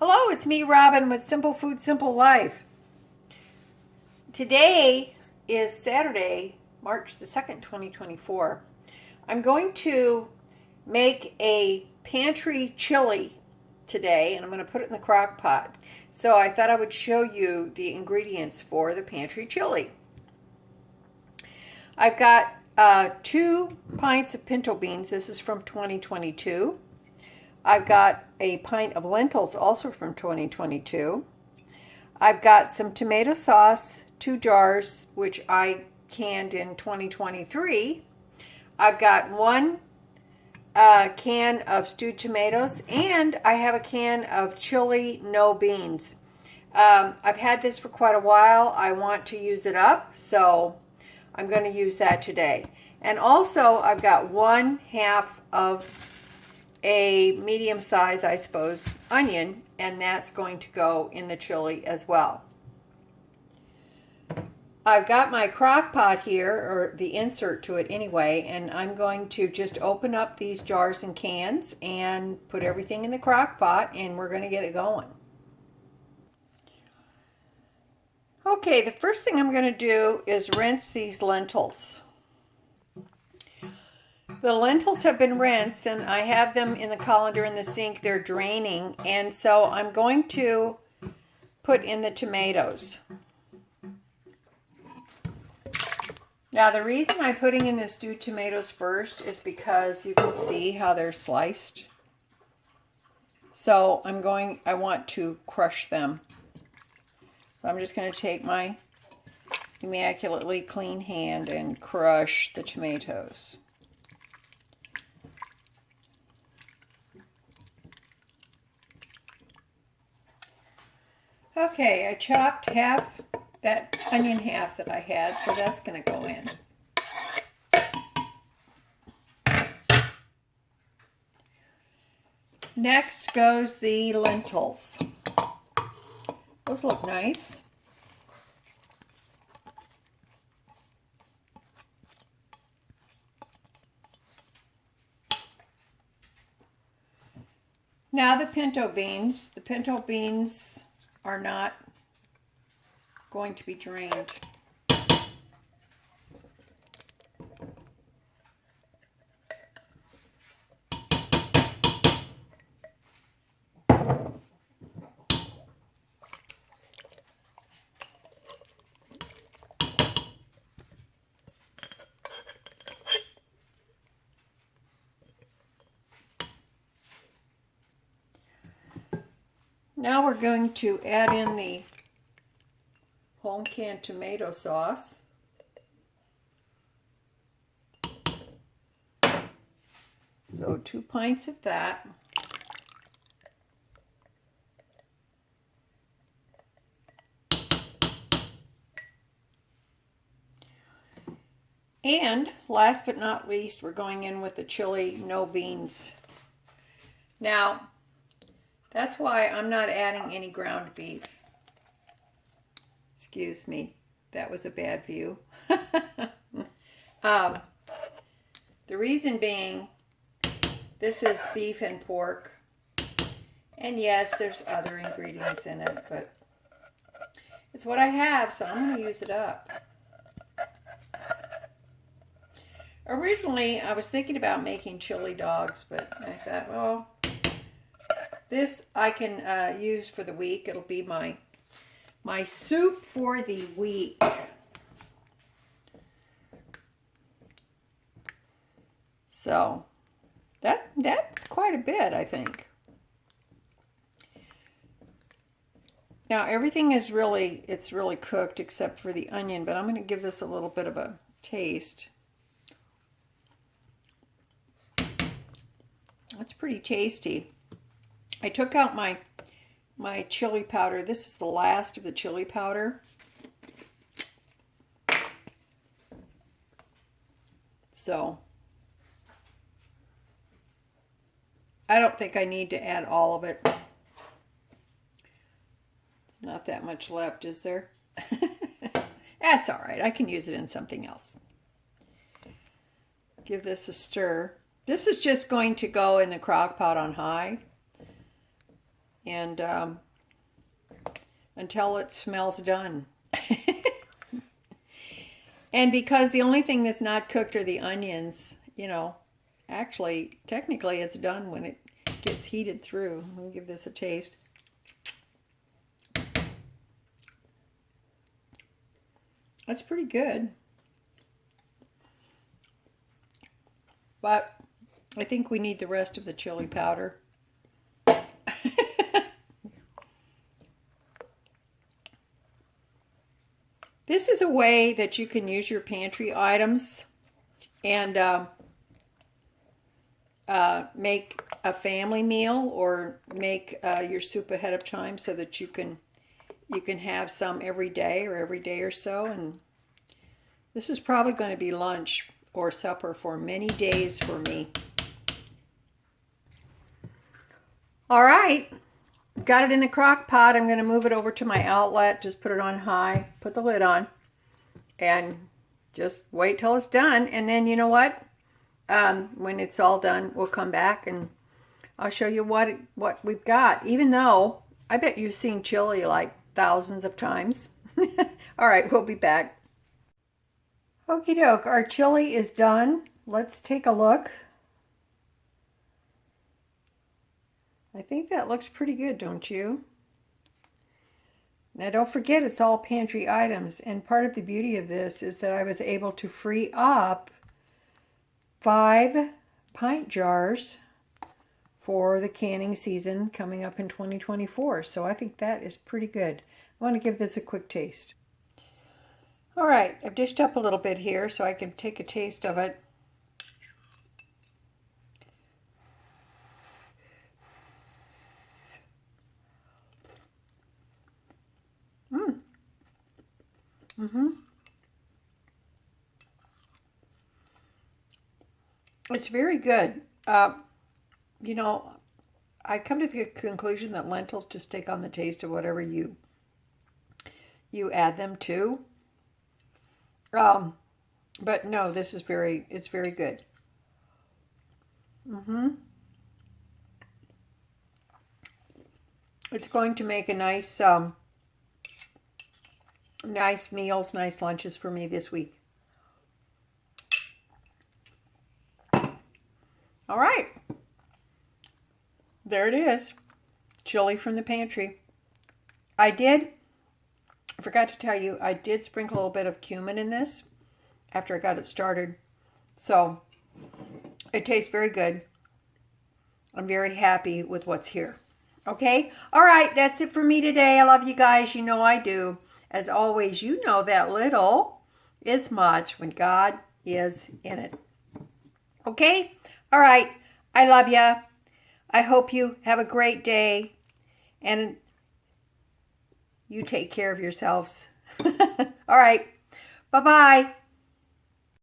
Hello, it's me, Robin, with Simple Food, Simple Life. Today is Saturday, March the 2nd, 2024. I'm going to make a pantry chili today, and I'm going to put it in the crock pot. So I thought I would show you the ingredients for the pantry chili. I've got 2 pints of pinto beans. This is from 2022. I've got a pint of lentils, also from 2022. I've got some tomato sauce, 2 jars, which I canned in 2023. I've got 1 can of stewed tomatoes, and I have a can of chili no beans. I've had this for quite a while. I want to use it up, so I'm going to use that today. And also, I've got 1/2 of a medium size, I suppose, onion, and that's going to go in the chili as well. I've got my crock pot here, or the insert to it anyway, and I'm going to just open up these jars and cans and put everything in the crock pot, and we're going to get it going. Okay, the first thing I'm going to do is rinse these lentils. The lentils have been rinsed, and I have them in the colander in the sink. They're draining, and so I'm going to put in the tomatoes. Now, the reason I'm putting in the stewed tomatoes first is because you can see how they're sliced. So I want to crush them. So I'm just going to take my immaculately clean hand and crush the tomatoes. Okay, I chopped half, that onion half that I had, so that's going to go in. Next goes the lentils. Those look nice. Now the pinto beans. The pinto beans are not going to be drained. Now we're going to add in the whole can tomato sauce. So 2 pints of that. And last but not least, we're going in with the chili no beans. Now, that's why I'm not adding any ground beef. Excuse me, that was a bad view. The reason being, this is beef and pork. And yes, there's other ingredients in it, but it's what I have, so I'm going to use it up. Originally, I was thinking about making chili dogs, but I thought, well, this I can use for the week. It'll be my soup for the week. So that's quite a bit, I think. Now everything is really cooked except for the onion, but I'm going to give this a little bit of a taste. That's pretty tasty. I took out my chili powder. This is the last of the chili powder. So I don't think I need to add all of it. Not that much left, is there? That's all right. I can use it in something else. Give this a stir. This is just going to go in the crock pot on high. and until it smells done. And because the only thing that's not cooked are the onions, you know, actually, technically it's done when it gets heated through. Let me give this a taste. That's pretty good. But I think we need the rest of the chili powder. This is a way that you can use your pantry items and make a family meal, or make your soup ahead of time so that you can have some every day or so. And this is probably going to be lunch or supper for many days for me. All right, got it in the crock pot. I'm going to move it over to my outlet. Just put it on high, put the lid on, and just wait till it's done. And then you know what? When it's all done, we'll come back and I'll show you what we've got. Even though I bet you've seen chili like thousands of times. All right, we'll be back. Okie doke, our chili is done. Let's take a look. I think that looks pretty good, don't you? Now don't forget, it's all pantry items, and part of the beauty of this is that I was able to free up 5 pint jars for the canning season coming up in 2024. So I think that is pretty good. I want to give this a quick taste. All right, I've dished up a little bit here so I can take a taste of it. It's very good. You know, I come to the conclusion that lentils just take on the taste of whatever you add them to. But no, this is it's very good. It's going to make a nice, nice meals, nice lunches for me this week. All right. There it is. Chili from the pantry. I forgot to tell you, I did sprinkle a little bit of cumin in this after I got it started. So it tastes very good. I'm very happy with what's here. Okay? All right, that's it for me today. I love you guys. You know I do. As always, you know that little is much when God is in it. Okay? All right. I love you. I hope you have a great day, and you take care of yourselves. All right. Bye-bye.